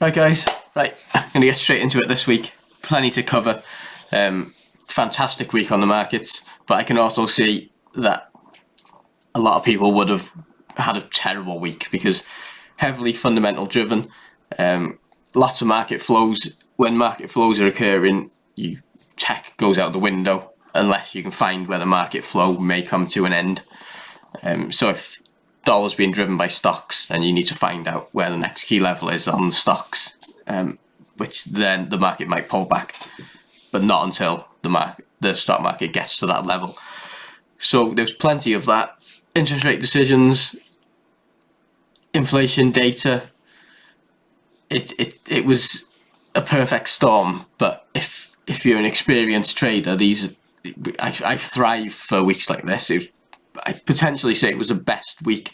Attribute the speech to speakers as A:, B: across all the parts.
A: Right guys, right, I'm going to get straight into it this week. Plenty to cover. Fantastic week on the markets, but I can also see that a lot of people would have had a terrible week because heavily fundamental driven. Lots of market flows. When market flows are occurring, tech goes out the window unless you can find where the market flow may come to an end. So if dollar's being driven by stocks, then you need to find out where the next key level is on the stocks, which then the market might pull back, but not until the stock market gets to that level. So there's plenty of that. Interest rate decisions, inflation data. It was a perfect storm. But if you're an experienced trader, I've thrived for weeks like this. I'd potentially say it was the best week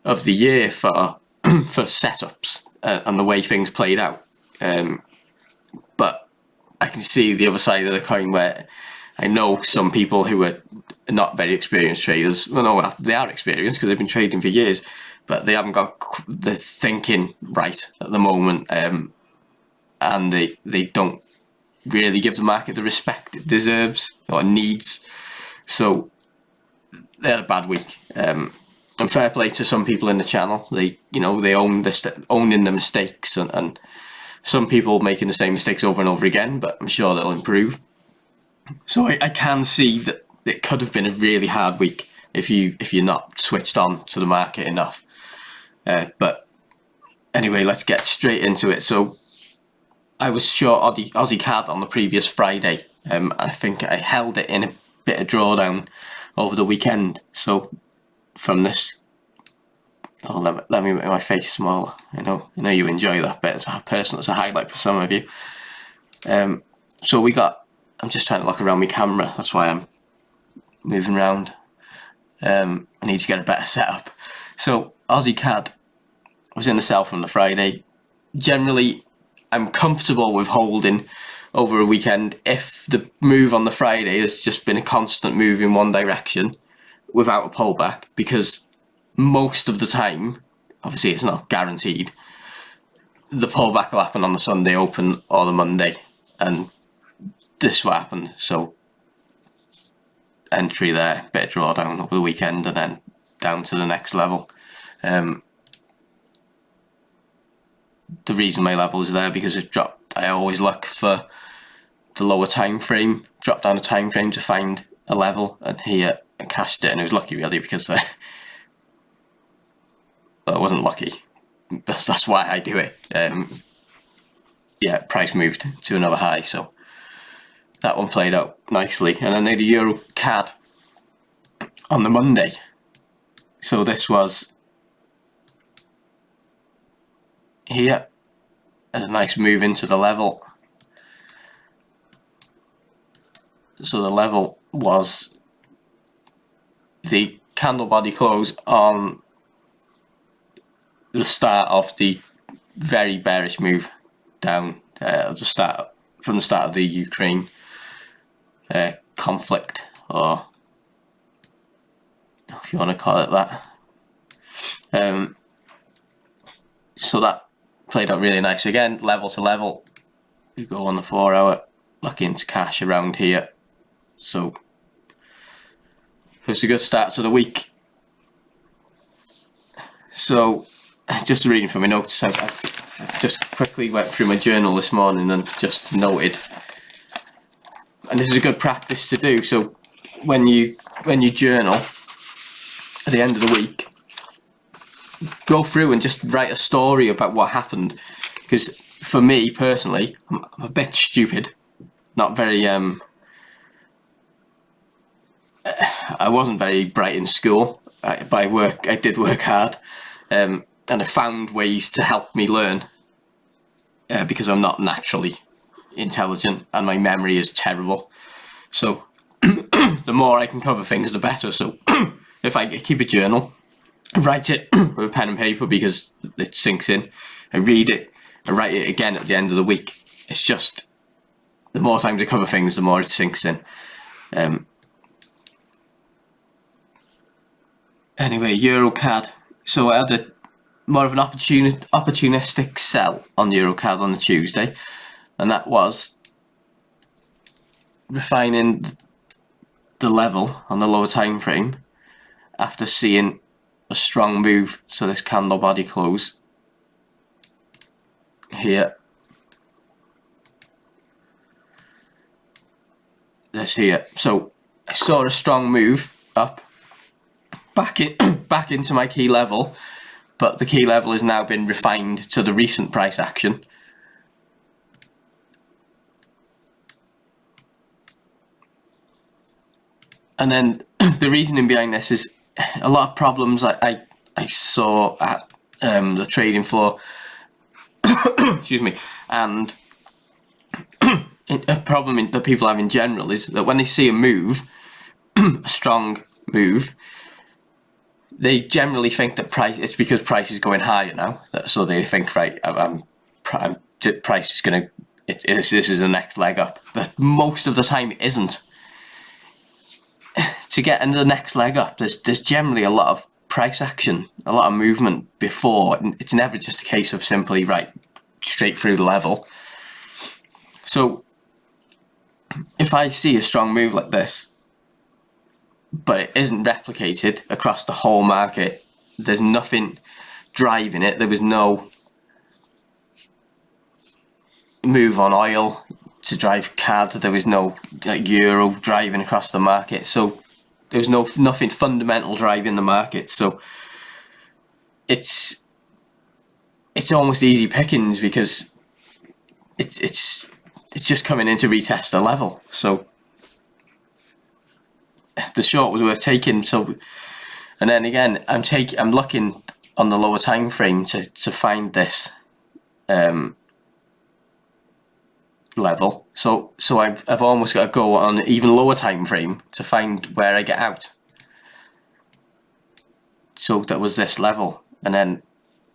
A: of the year for setups and the way things played out. But I can see the other side of the coin where I know some people who are not very experienced traders. Well, no, they are experienced because they've been trading for years, but they haven't got the thinking right at the moment, and they don't really give the market the respect it deserves or needs. So they had a bad week. And fair play to some people in the channel. They owning the mistakes, and some people making the same mistakes over and over again, but I'm sure they'll improve. So I can see that it could have been a really hard week if you're not switched on to the market enough. But anyway, let's get straight into it. So I was short Aussie CAD on the previous Friday. I think I held it in a bit of drawdown over the weekend. So from this, let me make my face smaller. I know you enjoy that bit. It's a highlight for some of you. So we got. I'm just trying to look around my camera. That's why I'm moving around. I need to get a better setup. So Aussie CAD was in the sell from the Friday. Generally, I'm comfortable with holding over a weekend if the move on the Friday has just been a constant move in one direction without a pullback, because most of the time, obviously it's not guaranteed, the pullback will happen on the Sunday open or the Monday, and this will happen. So entry there, bit of drawdown over the weekend, and then down to the next level. The reason my level is there because it dropped. I always look for the lower time frame, drop down a time frame to find a level, and here I cashed it, and it was lucky really because well, I wasn't lucky. That's why I do it. Yeah, price moved to another high, so that one played out nicely. And then they had a Euro CAD on the Monday. So this was here, a nice move into the level. So the level was the candle body close on the start of the very bearish move down, from the start of the Ukraine conflict, or if you want to call it that. So that played out really nice. Again, level to level. We go on the 4 hour, looking to cash around here. So it's a good start to the week. So just reading from my notes, I've just quickly went through my journal this morning and just noted, and this is a good practice to do. So when you journal at the end of the week, go through and just write a story about what happened. Because for me personally, I'm a bit stupid, not very I wasn't very bright in school, but I did work hard, and I found ways to help me learn, because I'm not naturally intelligent and my memory is terrible. So the more I can cover things, the better. So if I keep a journal, I write it with a pen and paper because it sinks in. I read it, I write it again at the end of the week. It's just the more time to cover things, the more it sinks in. Anyway, Euro CAD. So I had more of an opportunistic sell on EuroCAD on the Tuesday, and that was refining the level on the lower time frame after seeing a strong move. So this candle body close here, this here. So I saw a strong move up back into my key level, but the key level has now been refined to the recent price action. And then the reasoning behind this is a lot of problems I saw at the trading floor. Excuse me. And a problem that people have in general is that when they see a move, a strong move, they generally think that it's because price is going higher now. So they think, right, price is going to, this is the next leg up. But most of the time it isn't. To get into the next leg up, there's generally a lot of price action, a lot of movement before. It's never just a case of simply, right, straight through the level. So if I see a strong move like this, but it isn't replicated across the whole market, there's nothing driving it. There was no move on oil to drive CAD. There was no euro driving across the market. So there was nothing fundamental driving the market. So it's almost easy pickings because it's just coming in to retest the level. So the short was worth taking. So, and then again, I'm looking on the lower time frame to find this level. So I've almost got to go on an even lower time frame to find where I get out. So that was this level, and then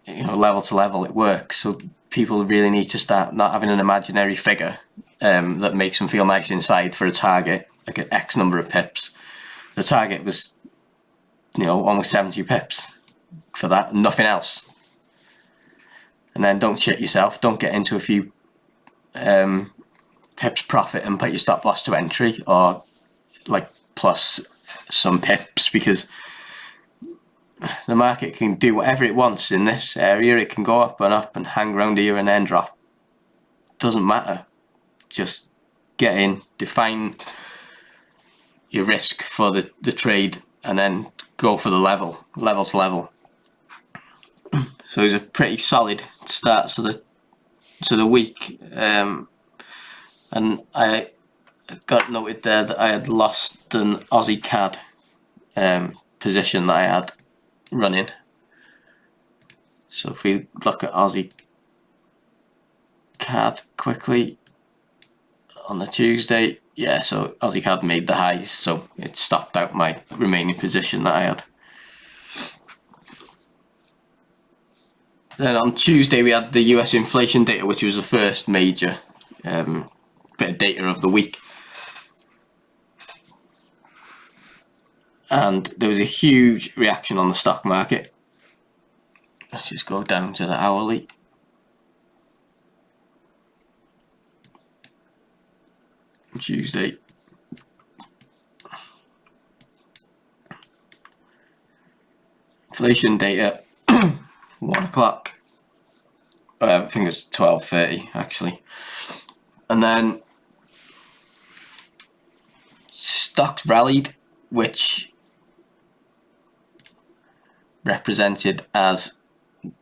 A: level to level it works. So people really need to start not having an imaginary figure that makes them feel nice inside for a target, like an X number of pips. The target was almost 70 pips for that, nothing else. And then don't shit yourself, don't get into a few pips profit and put your stop loss to entry, or like plus some pips, because the market can do whatever it wants in this area. It can go up and hang around here and then drop. Doesn't matter. Just get in, define your risk for the trade, and then go for the level to level. So it was a pretty solid start to the week, and I got noted there that I had lost an Aussie CAD position that I had running. So if we look at Aussie CAD quickly on the Tuesday, yeah, so Aussie CAD made the highs, so it stopped out my remaining position that I had. Then on Tuesday we had the US inflation data, which was the first major bit of data of the week. And there was a huge reaction on the stock market. Let's just go down to the hourly. Tuesday. Inflation data, 1 o'clock. I think it was 12:30 actually. And then stocks rallied, which represented as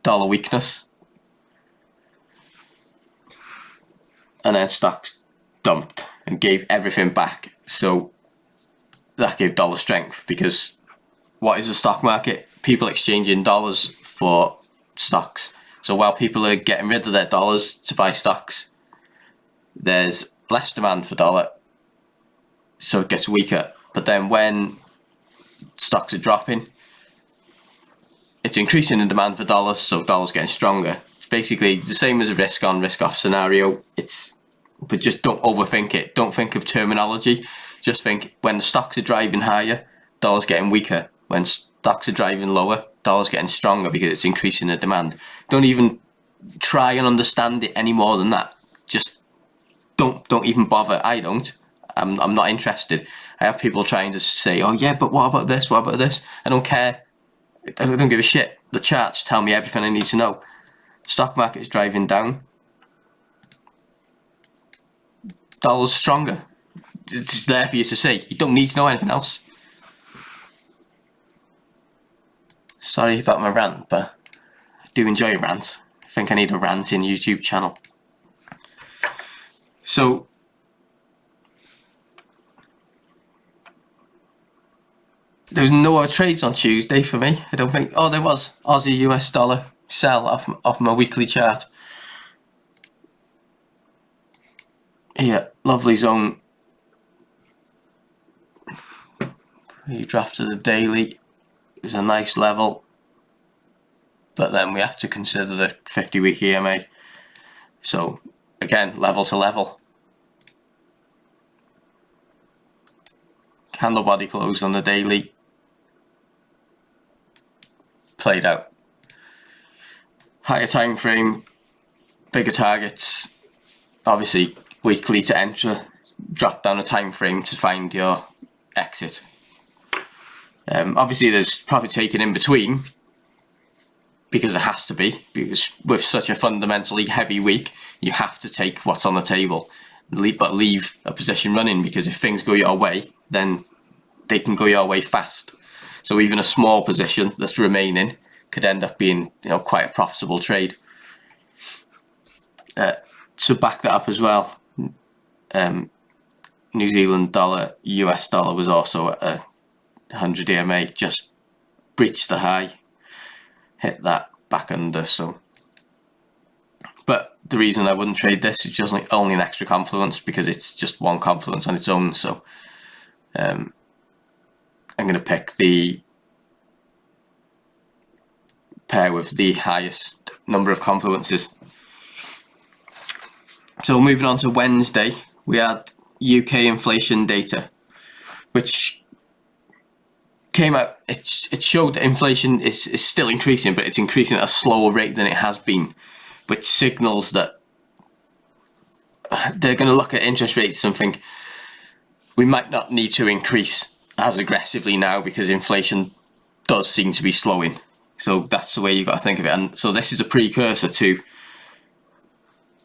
A: dollar weakness, and then stocks dumped and gave everything back. So that gave dollar strength, because what is the stock market? People exchanging dollars for stocks. So while people are getting rid of their dollars to buy stocks, there's less demand for dollar, so it gets weaker. But then when stocks are dropping, it's increasing in demand for dollars, so dollars getting stronger. It's basically the same as a risk on, risk off scenario. But just don't overthink it. Don't think of terminology. Just think when the stocks are driving higher, dollars getting weaker. When stocks are driving lower, dollar's getting stronger because it's increasing the demand. Don't even try and understand it any more than that. Just don't even bother. I don't. I'm not interested. I have people trying to say, oh yeah, but what about this? What about this? I don't care. I don't give a shit. The charts tell me everything I need to know. Stock market is driving down. Dollar's stronger. It's there for you to see. You don't need to know anything else. Sorry about my rant, but I do enjoy a rant. I think I need a ranting YouTube channel. So there was no other trades on Tuesday for me. I don't think. Oh, there was. Aussie US dollar sell off my weekly chart. Here, lovely zone. You draft to the daily. It was a nice level, but then we have to consider the 50-week EMA. So again, level to level. Candle body closed on the daily. Played out. Higher time frame, bigger targets. Obviously, weekly to enter. Drop down a time frame to find your exit. Obviously, there's profit taken in between because it has to be. Because with such a fundamentally heavy week, you have to take what's on the table, but leave a position running, because if things go your way, then they can go your way fast. So even a small position that's remaining could end up being, quite a profitable trade. To back that up as well, New Zealand dollar, US dollar was also at a 100 EMA, just breached the high, hit that back under. So, but the reason I wouldn't trade this is just only an extra confluence, because it's just one confluence on its own. So I'm going to pick the pair with the highest number of confluences. So moving on to Wednesday, we had UK inflation data, which came out. It showed that inflation is still increasing, but it's increasing at a slower rate than it has been, which signals that they're going to look at interest rates and think we might not need to increase as aggressively now, because inflation does seem to be slowing. So that's the way you got to think of it. And so this is a precursor to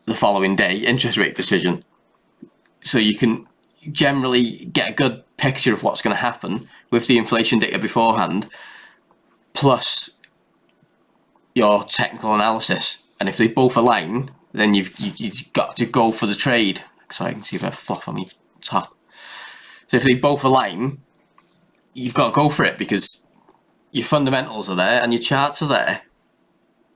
A: the following day interest rate decision. So you can generally get a good picture of what's going to happen with the inflation data beforehand, plus your technical analysis. And if they both align, then you've got to go for the trade. So I can see if I have fluff on my top. So if they both align, you've got to go for it, because your fundamentals are there and your charts are there.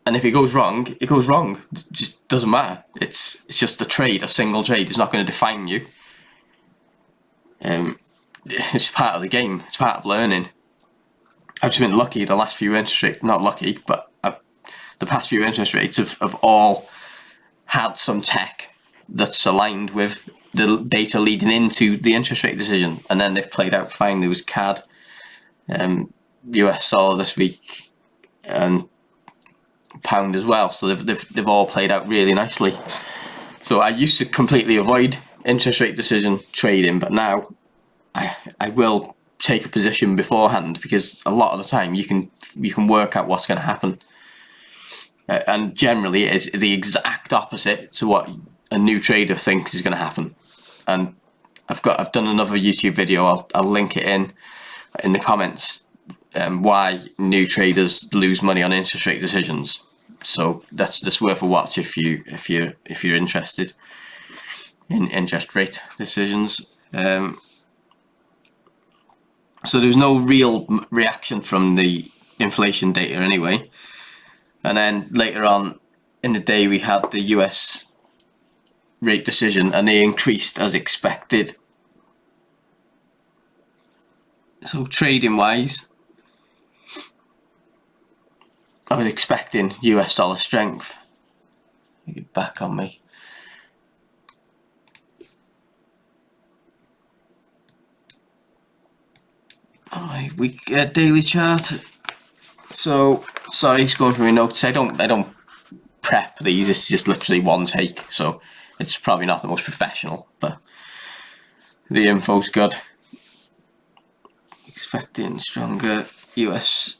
A: And if it goes wrong, it goes wrong. It just doesn't matter. It's just a trade, a single trade. It's not going to define you. It's part of the game. It's part of learning. I've just been lucky the last few interest rates, not lucky, but the past few interest rates have all had some tech that's aligned with the data leading into the interest rate decision, and then they've played out fine. There was CAD, US dollar this week, and pound as well. So they've all played out really nicely. So I used to completely avoid interest rate decision trading, but now I will take a position beforehand, because a lot of the time you can work out what's going to happen, and generally it is the exact opposite to what a new trader thinks is going to happen. And I've done another YouTube video. I'll link it in the comments. Why new traders lose money on interest rate decisions. So that's worth a watch if you're interested in interest rate decisions. So there's no real reaction from the inflation data anyway. And then later on in the day we had the US rate decision, and they increased as expected. So trading wise, I was expecting US dollar strength. Get back on me. My week daily chart. So sorry, just going through my notes. I don't prep these. It's just literally one take, so it's probably not the most professional, but the info's good. Expecting stronger US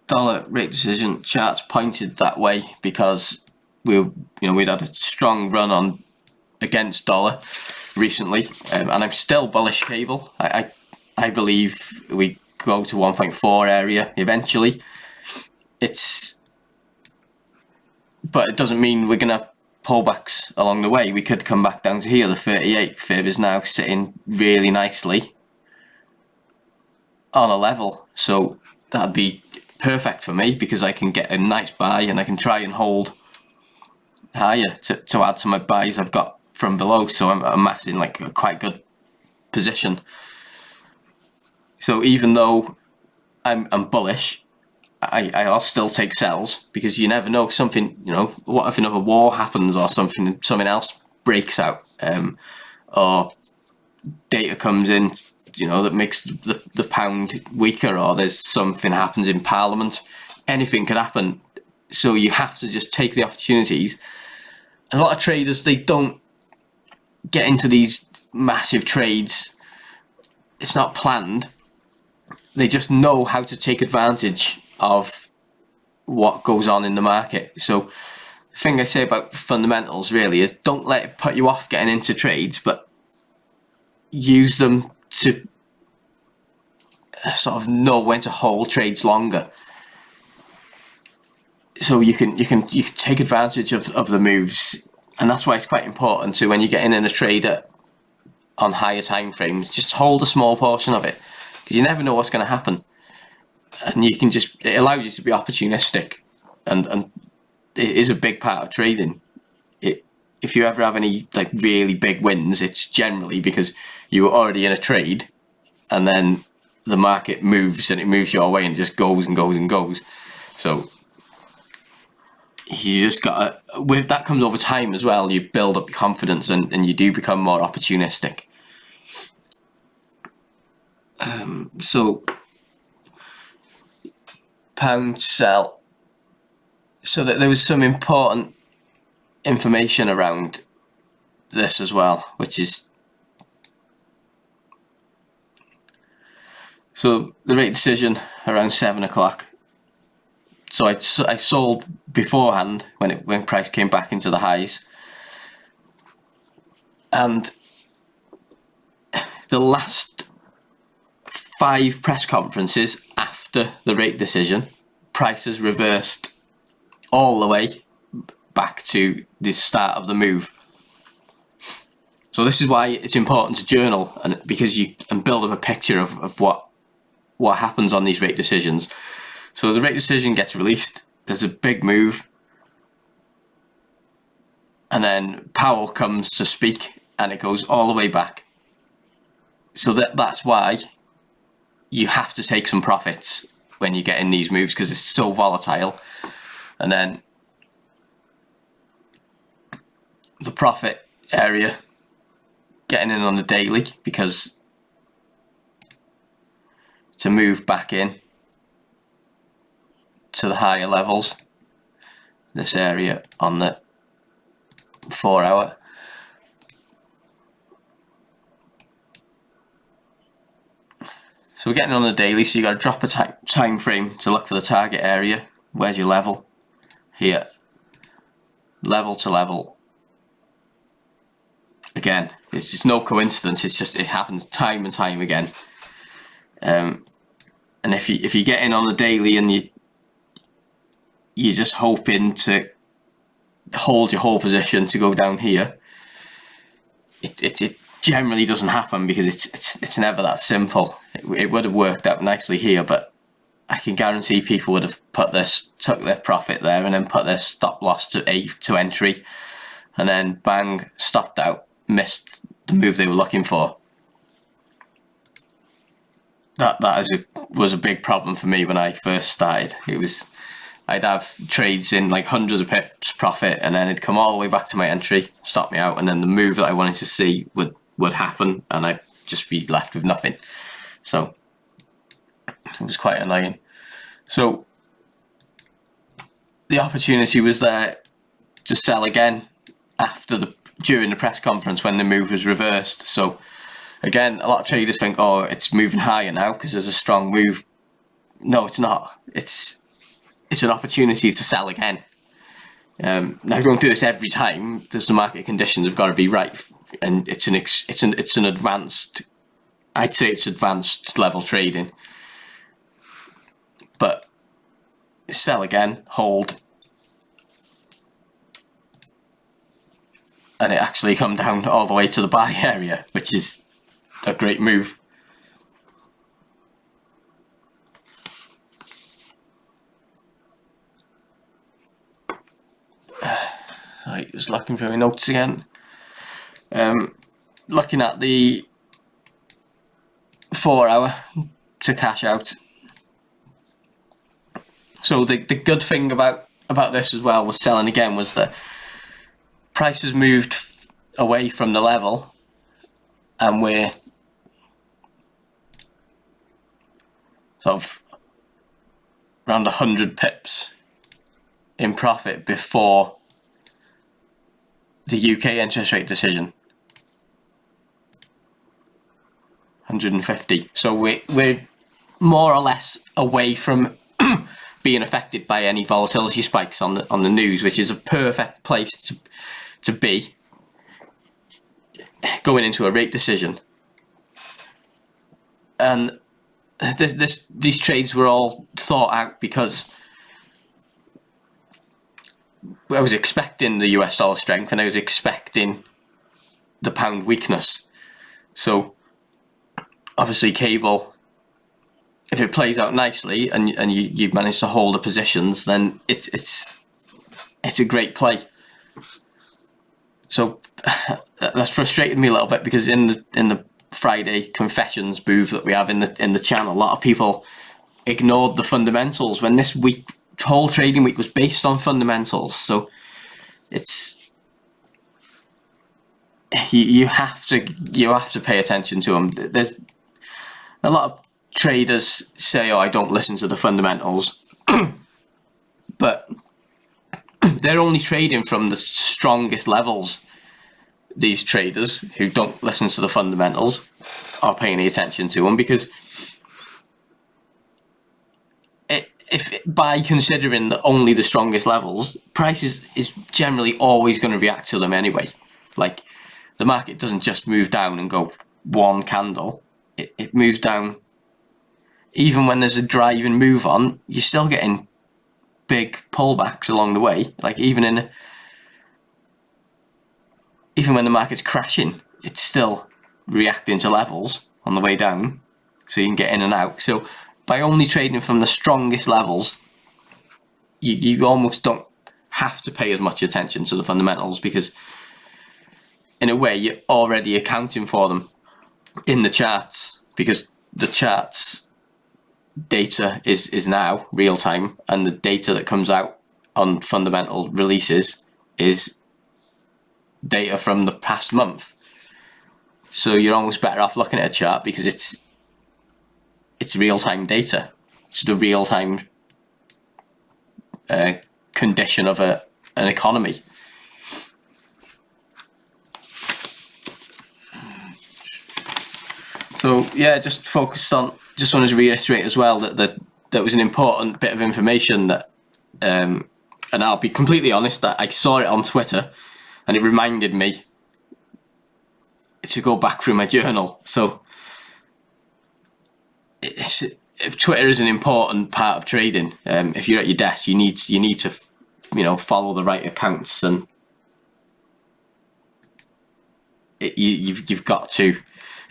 A: dollar rate decision. Charts pointed that way because we'd had a strong run on against dollar recently, and I'm still bullish cable. I believe we go to 1.4 area eventually. But it doesn't mean we're gonna have pullbacks along the way. We could come back down to here. The 38 fib is now sitting really nicely on a level, so that'd be perfect for me because I can get a nice buy and I can try and hold higher to add to my buys I've got from below. So I'm amassing like a quite good position. So even though I'm bullish, I'll still take sells because you never know. Something, what if another war happens or something else breaks out, or data comes in, that makes the pound weaker, or there's something happens in Parliament. Anything could happen. So you have to just take the opportunities. And a lot of traders, they don't get into these massive trades. It's not planned. They just know how to take advantage of what goes on in the market. So the thing I say about fundamentals really is don't let it put you off getting into trades, but use them to sort of know when to hold trades longer. So you can take advantage of the moves, and that's why it's quite important to, when you get in a trade on higher time frames, just hold a small portion of it, because you never know what's going to happen, and it allows you to be opportunistic, and it is a big part of trading. If you ever have any like really big wins, it's generally because you were already in a trade, and then the market moves and it moves your way and it just goes and goes and goes. So you just got to, with that comes over time as well. You build up your confidence and you do become more opportunistic. So pound sell. So that there was some important information around this as well, which is, so the rate decision around 7 o'clock. So I sold beforehand when price came back into the highs, and the last 5 press conferences after the rate decision, prices reversed all the way back to the start of the move. So this is why it's important to journal, and because you can build up a picture of what happens on these rate decisions. So the rate decision gets released, there's a big move, and then Powell comes to speak and it goes all the way back. So that's why you have to take some profits when you get in these moves, because it's so volatile. And then the profit area, getting in on the daily, because to move back in to the higher levels, this area on the 4 hour. So we're getting on the daily, so you got to drop a time frame to look for the target area. Where's your level? Here. Level to level. Again, it's just no coincidence. It's just, it happens time and time again. And if you get in on the daily and you're just hoping to hold your whole position to go down here, it generally doesn't happen, because it's never that simple. It would have worked out nicely here, but I can guarantee people would have took their profit there and then put their stop loss to entry, and then bang, stopped out, missed the move they were looking for. That was a big problem for me when I first started. I'd have trades in like hundreds of pips profit, and then it'd come all the way back to my entry, stop me out, and then the move that I wanted to see would happen, and I'd just be left with nothing. So it was quite annoying. So the opportunity was there to sell again during the press conference when the move was reversed. So again, a lot of traders think, oh, it's moving higher now because there's a strong move. No, it's not. It's an opportunity to sell again. Now, don't do this every time. There's the market conditions have got to be right, and it's an advanced. I'd say it's advanced level trading, but sell again, hold, and it actually come down all the way to the buy area, which is a great move. Right, just looking through my notes again. Looking at the 4 hour to cash out. So the good thing about this as well was selling again was that prices moved away from the level, and we're sort of around 100 pips in profit before the UK interest rate decision. 150. So we're more or less away from being affected by any volatility spikes on the news, which is a perfect place to be going into a rate decision. And these trades were all thought out because I was expecting the US dollar strength and I was expecting the pound weakness. So obviously cable, if it plays out nicely and you manage to hold the positions, then it's a great play. So that's frustrated me a little bit, because in the Friday confessions move that we have in the channel, a lot of people ignored the fundamentals when this whole trading week was based on fundamentals. So it's you have to pay attention to them. There's a lot of traders say, oh, I don't listen to the fundamentals, but they're only trading from the strongest levels. These traders who don't listen to the fundamentals are paying attention to them, because if by considering only the strongest levels, price is generally always going to react to them anyway. Like, the market doesn't just move down and go one candle. It moves down. Even when there's a driving move on, you're still getting big pullbacks along the way. Like, even when the market's crashing, it's still reacting to levels on the way down, so you can get in and out. So by only trading from the strongest levels, you almost don't have to pay as much attention to the fundamentals, because in a way you're already accounting for them in the charts, because the charts data is now real time, and the data that comes out on fundamental releases is data from the past month. So you're almost better off looking at a chart, because it's real-time data. It's the real-time condition of an economy. So yeah, just wanted to reiterate as well that was an important bit of information that, and I'll be completely honest, that I saw it on Twitter and it reminded me to go back through my journal. So Twitter is an important part of trading. If you're at your desk, you need to follow the right accounts, and you've got to.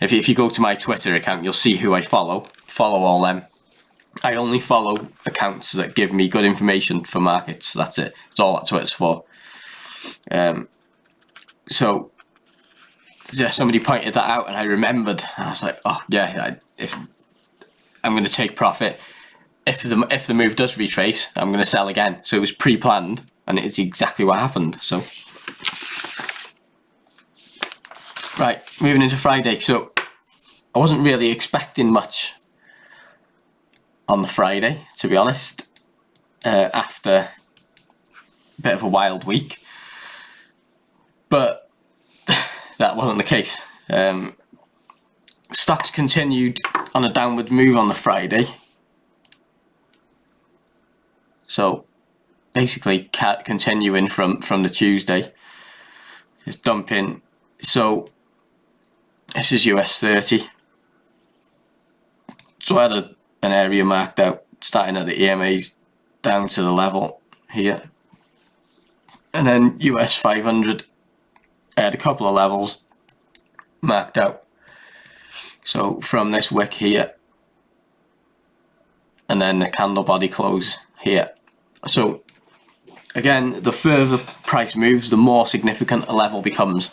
A: If you go to my Twitter account, you'll see who I follow. Follow all them. I only follow accounts that give me good information for markets. That's it. That's all that Twitter's for. So yeah, somebody pointed that out, and I remembered. I was like, oh yeah, if I'm going to take profit, if the move does retrace, I'm going to sell again. So it was pre-planned, and it's exactly what happened. So right, moving into Friday. So I wasn't really expecting much on the Friday, to be honest, after a bit of a wild week. But that wasn't the case. Stocks continued on a downward move on the Friday. So basically continuing from the Tuesday. It's dumping. So this is US 30. So I had an area marked out starting at the EMAs down to the level here. And then US 500, I had a couple of levels marked out. So from this wick here, and then the candle body close here. So again, the further price moves, the more significant a level becomes.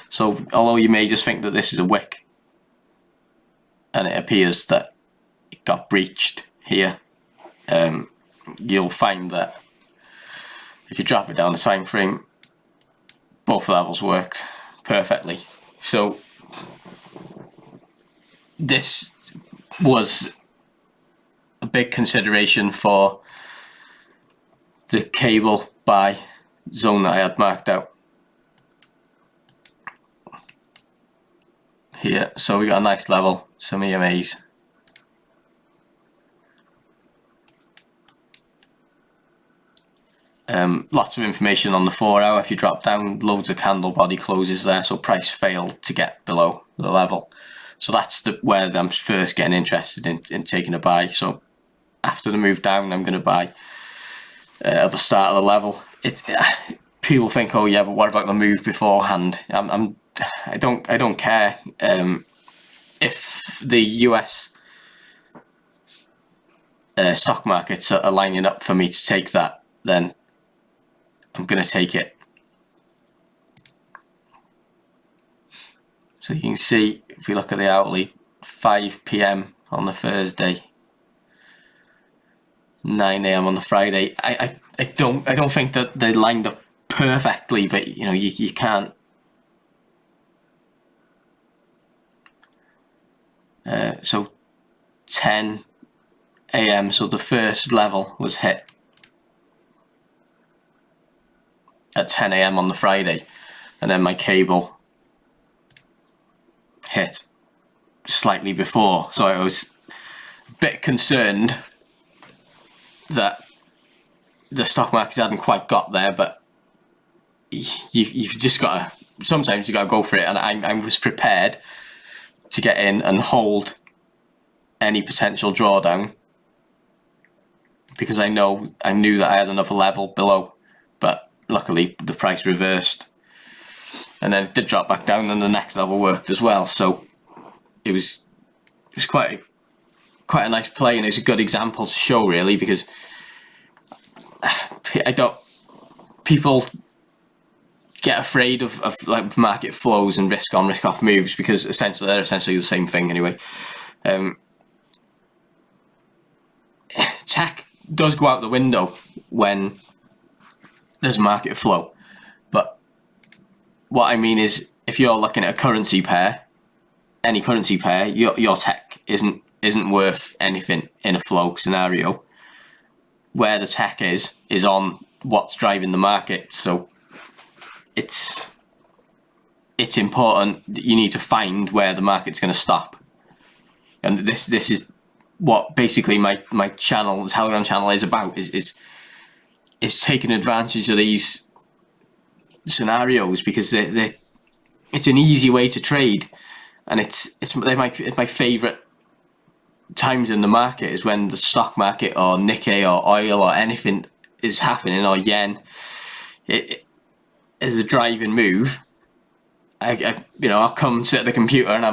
A: So although you may just think that this is a wick, and it appears that it got breached here, you'll find that if you drop it down the time frame, both levels worked perfectly. So this was a big consideration for the cable buy zone that I had marked out here. So we got a nice level, some EMAs. Lots of information on the 4 hour. If you drop down, loads of candle body closes there, so price failed to get below the level. So that's where I'm first getting interested in taking a buy. So after the move down, I'm going to buy at the start of the level. People think, oh yeah, but what about the move beforehand? I don't care. If the US stock markets are lining up for me to take that, then I'm going to take it. So you can see, if we look at the hourly, 5 PM on the Thursday, 9 AM on the Friday. I don't think that they lined up perfectly, but you know, you can't. So 10 AM, so the first level was hit at 10 AM on the Friday, and then my cable hit slightly before. So I was a bit concerned that the stock market hadn't quite got there, but you've just got to, sometimes you got to go for it, and I was prepared to get in and hold any potential drawdown because I knew that I had another level below, but luckily the price reversed, and then it did drop back down, and the next level worked as well. So it was quite a nice play, and it's a good example to show, really, because people get afraid of like market flows and risk on, risk off moves, because they're essentially the same thing anyway. Tech does go out the window when there's market flow, but what I mean is, if you're looking at a currency pair, any currency pair, your tech isn't worth anything in a flow scenario. Where the tech is on what's driving the market. So it's important that you need to find where the market's going to stop, and this is what basically my channel, the Telegram channel, is about, is taking advantage of these scenarios, because it's an easy way to trade, and it's my favorite times in the market is when the stock market or Nikkei or oil or anything is happening, or yen. It is a driving move. I'll come sit at the computer and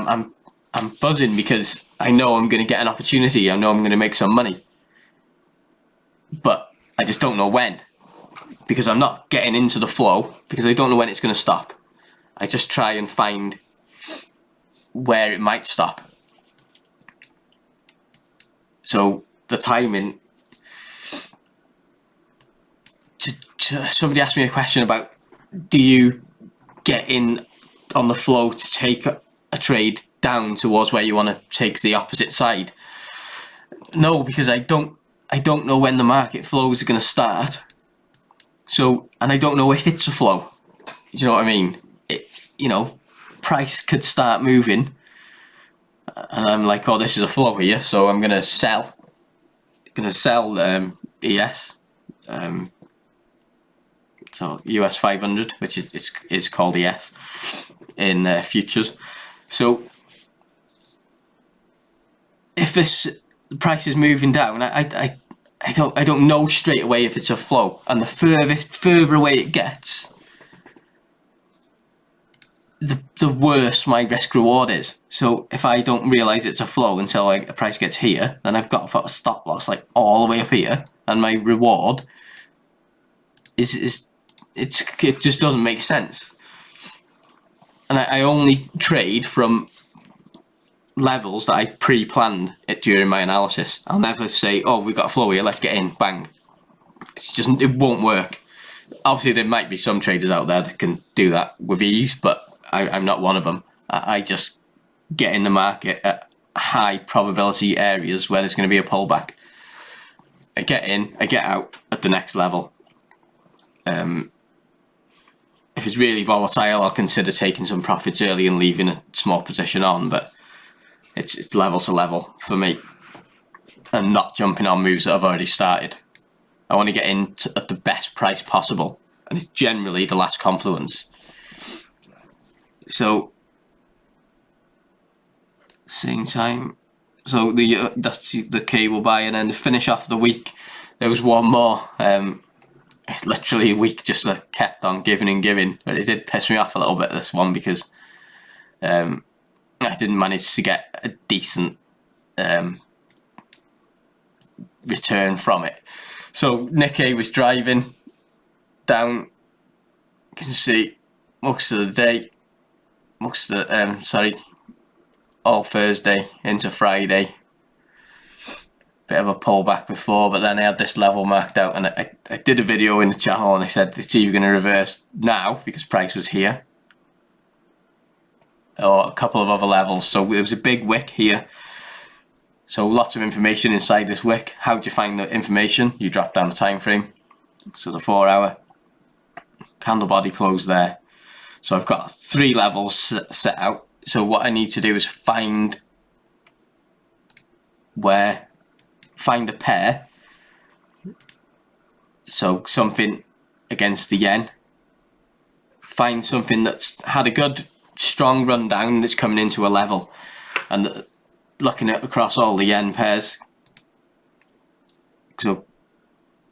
A: I'm buzzing, because I know I'm going to get an opportunity. I know I'm going to make some money, but I just don't know when, because I'm not getting into the flow, because I don't know when it's going to stop. I just try and find where it might stop. So the timing. Somebody asked me a question about, do you get in on the flow to take a trade down towards where you want to take the opposite side? No, because I don't know when the market flows are going to start. So, and I don't know if it's a flow. Do you know what I mean? Price could start moving, and I'm like, oh, this is a flow here, so I'm going to sell. ES, so US 500, which is called ES in futures. So if this price is moving down, I don't know straight away if it's a flow, and the further away it gets, the worse my risk reward is. So if I don't realise it's a flow until a price gets here, then I've got to put a stop loss like all the way up here, and my reward it just doesn't make sense. And I only trade from levels that I pre-planned it during my analysis. I'll never say, oh, we've got a flow here, let's get in, bang. It won't work. Obviously there might be some traders out there that can do that with ease, but I'm not one of them. I just get in the market at high probability areas where there's going to be a pullback. I get in, I get out at the next level. If it's really volatile, I'll consider taking some profits early and leaving a small position on, but it's level to level for me, and not jumping on moves that have already started. I want to get in at the best price possible, and it's generally the last confluence. So, same time. So that's the cable buy, and then to finish off the week, there was one more. It's literally a week just kept on giving and giving, but it did piss me off a little bit, this one, because I didn't manage to get a decent return from it. So Nikkei was driving down. You can see most of the day, all Thursday into Friday. Bit of a pullback before, but then I had this level marked out, and I did a video in the channel, and I said it's either going to reverse now because price was here, or a couple of other levels. So it was a big wick here. So lots of information inside this wick. How do you find the information? You drop down the time frame. So the 4 hour candle body close there. So I've got 3 levels set out. So what I need to do is find a pair. So something against the yen. Find something that's had a good strong rundown that's coming into a level, and looking at across all the yen pairs. So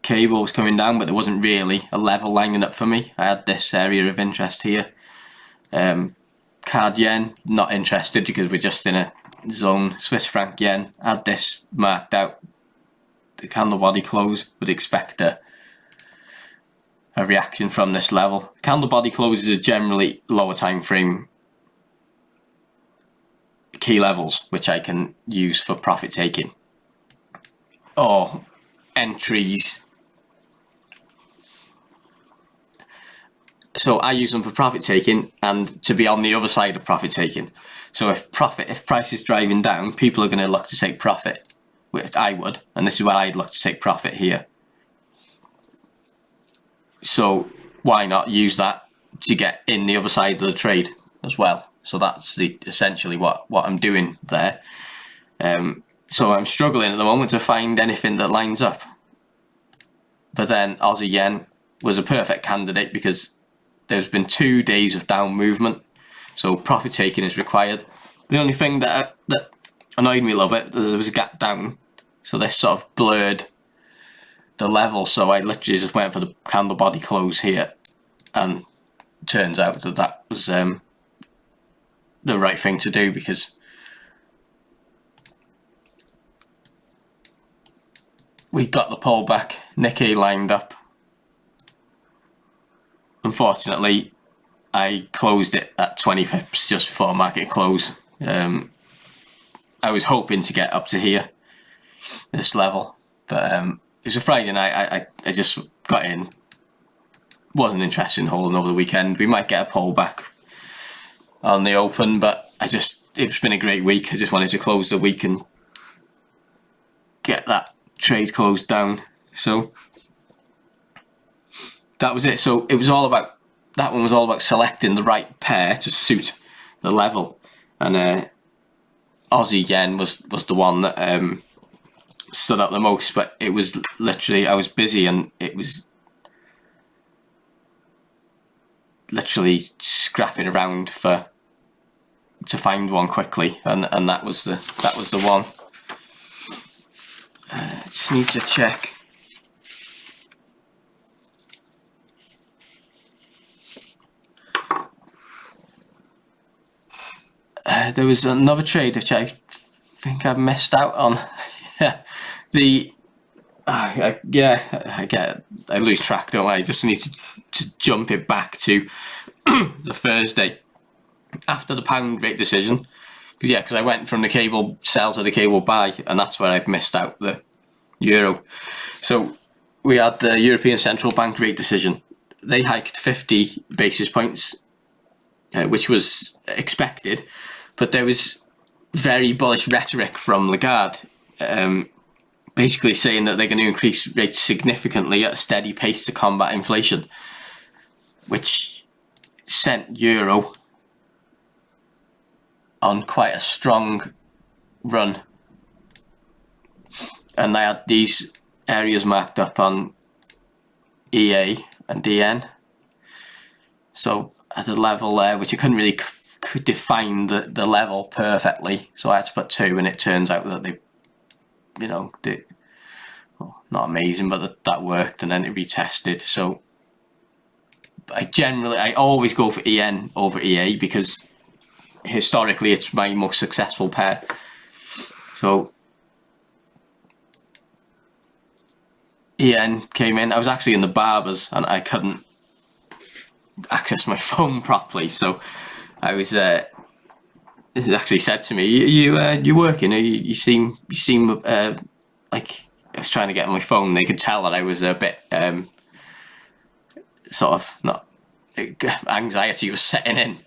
A: cable was coming down, but there wasn't really a level lining up for me. I had this area of interest here. CAD yen, not interested because we're just in a zone. Swiss franc yen, had this marked out. The candle body close, would expect a reaction from this level. Candle body closes are generally lower time frame key levels, which I can use for profit taking or entries. So I use them for profit taking and to be on the other side of profit taking. So if price is driving down, people are going to look to take profit, which I would, and this is where I'd look to take profit here. So why not use that to get in the other side of the trade as well? So that's essentially what I'm doing there. So I'm struggling at the moment to find anything that lines up. But then Aussie yen was a perfect candidate because there's been 2 days of down movement, so profit taking is required. The only thing that annoyed me a little bit, there was a gap down, so this sort of blurred the level. So I literally just went for the candle body close here, and turns out that was the right thing to do, because we got the pullback. Nikkei lined up. Unfortunately, I closed it at 20 pips just before market close. I was hoping to get up to here, this level, but it was a Friday night. I just got in. Wasn't interested in holding over the weekend. We might get a pullback on the open, but it's been a great week. I just wanted to close the week and get that trade closed down. So that was it. So it was all about, that one was all about selecting the right pair to suit the level, and Aussie yen was the one that stood out the most. But it was literally, I was busy and it was literally scrapping around to find one quickly, and that was the one. Just need to check. There was another trade which I think I missed out on. I lose track, don't I? just need to jump it back to the Thursday after the pound rate decision. Because I went from the cable sell to the cable buy, and that's where I've missed out the euro. So we had the European Central Bank rate decision. They hiked 50 basis points, which was expected, but there was very bullish rhetoric from Lagarde, basically saying that they're going to increase rates significantly at a steady pace to combat inflation, which sent euro on quite a strong run. And they had these areas marked up on EA and DN. So at a level there, which you couldn't really define the level perfectly, so I had to put 2, and it turns out that they, well, not amazing, but that worked, and then it retested. So I always go for EN over EA because historically it's my most successful pair. So EN came in. I was actually in the barbers and I couldn't access my phone properly, so I was it actually said to me, you working? You seem like, I was trying to get on my phone. They could tell that I was a bit sort of, not, anxiety was setting in.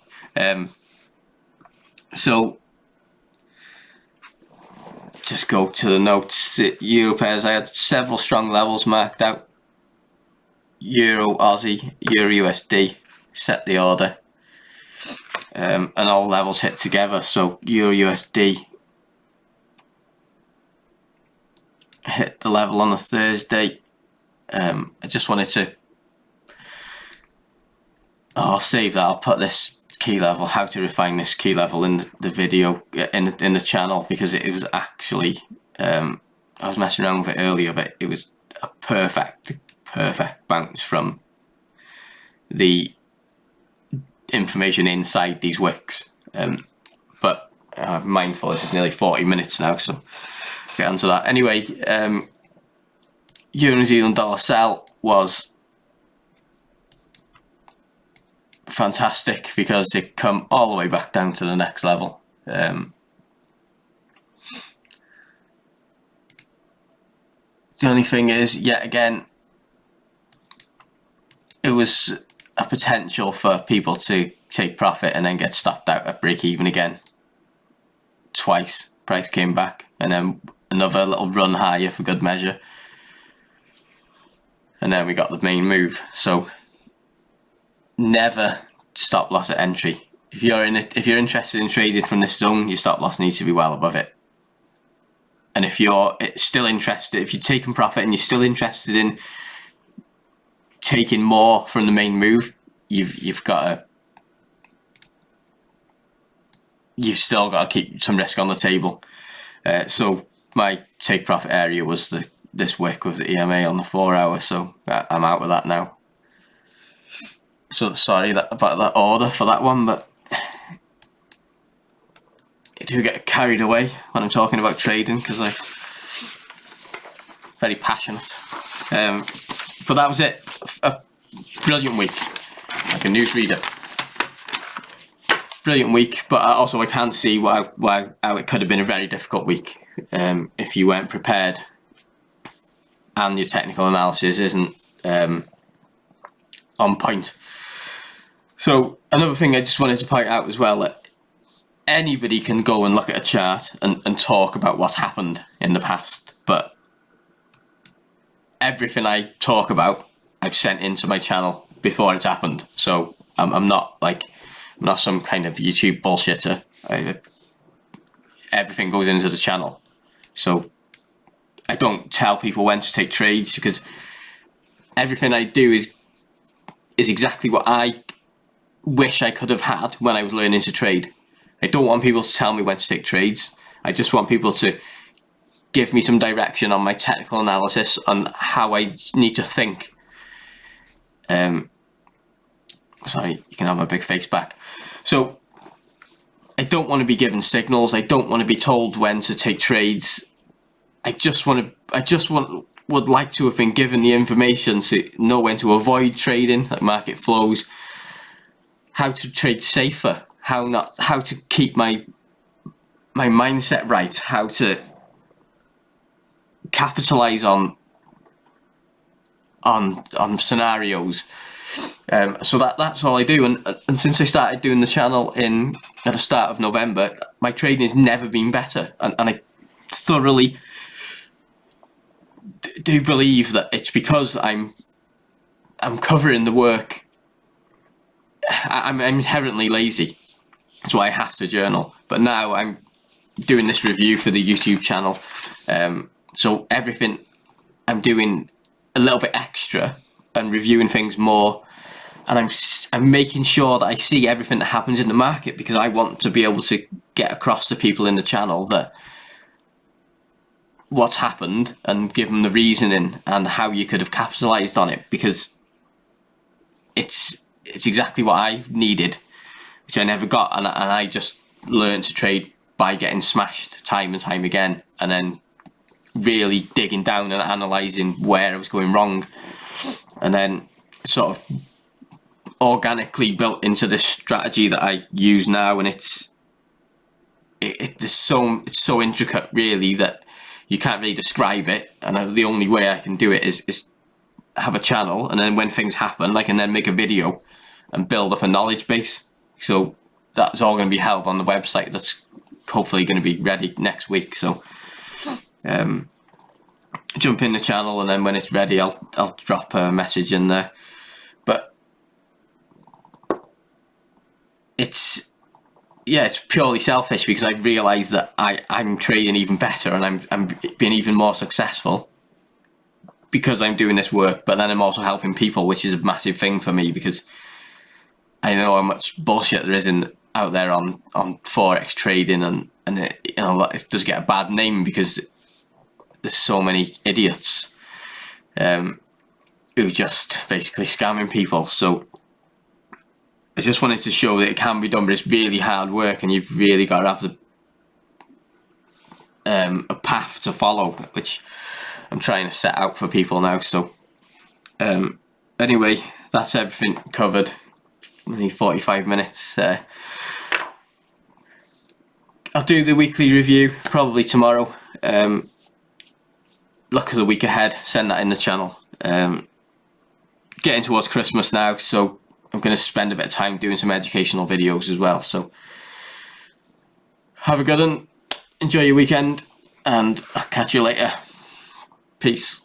A: So just go to the notes. Euro pairs, I had several strong levels marked out. Euro Aussie, Euro USD, set the order, and all levels hit together. So Euro USD hit the level on a Thursday. I just wanted to, I'll save that. I'll put this key level, how to refine this key level, in the video in the channel, because it was actually, I was messing around with it earlier, but it was a perfect bounce from the information inside these wicks. But I'm mindful this is nearly 40 minutes now, so get onto that. Anyway, Euro New Zealand dollar sell was fantastic because it come all the way back down to the next level. The only thing is, yet again, it was a potential for people to take profit and then get stopped out at break even again. Twice price came back, and then another little run higher for good measure, and then we got the main move. So never stop loss at entry. If you're interested in trading from this zone, your stop loss needs to be well above it. And if you're still interested, if you're taking profit and you're still interested in taking more from the main move, you've still got to keep some risk on the table. So my take profit area was this wick with the EMA on the 4 hour, so I'm out with that now. So sorry about that order for that one, but I do get carried away when I'm talking about trading because I'm very passionate. But that was it. A brilliant week, like a newsreader. Brilliant week, but also I can see how it could have been a very difficult week if you weren't prepared and your technical analysis isn't on point. So another thing I just wanted to point out as well, that anybody can go and look at a chart and talk about what's happened in the past, but everything I talk about, I've sent into my channel before it's happened. So I'm not some kind of YouTube bullshitter. Everything goes into the channel. So I don't tell people when to take trades, because everything I do is exactly what I wish I could have had when I was learning to trade. I don't want people to tell me when to take trades. I just want people to give me some direction on my technical analysis, on how I need to think. Sorry, you can have my big face back. So I don't want to be given signals. I don't want to be told when to take trades. Would like to have been given the information to know when to avoid trading, like market flows, how to trade safer, how to keep my mindset right, how to capitalize on scenarios. So that's all I do, and since I started doing the channel at the start of November, my trading has never been better, and I thoroughly do believe that it's because I'm covering the work. I'm inherently lazy, that's why I have to journal. But now I'm doing this review for the YouTube channel, so everything I'm doing a little bit extra and reviewing things more, and I'm making sure that I see everything that happens in the market, because I want to be able to get across to people in the channel that what's happened, and give them the reasoning and how you could have capitalized on it, because it's exactly what I needed, which I never got, and I just learned to trade by getting smashed time and time again, and then really digging down and analysing where I was going wrong, and then sort of organically built into this strategy that I use now. And it's so intricate, really, that you can't really describe it, and the only way I can do it is have a channel, and then when things happen, I can then make a video and build up a knowledge base. So that's all going to be held on the website. That's hopefully going to be ready next week. So jump in the channel, and then when it's ready, I'll drop a message in there. But it's purely selfish, because I realise that I'm trading even better, and I'm being even more successful because I'm doing this work. But then I'm also helping people, which is a massive thing for me, because I know how much bullshit there is out there on forex trading, and it does get a bad name because there's so many idiots who just basically scamming people. So I just wanted to show that it can be done, but it's really hard work, and you've really got to have a path to follow, which I'm trying to set out for people now. So anyway, that's everything covered. Only 45 minutes. I'll do the weekly review probably tomorrow. Look at the week ahead, send that in the channel. Getting towards Christmas now, so I'm going to spend a bit of time doing some educational videos as well. So have a good one, enjoy your weekend, and I'll catch you later. Peace.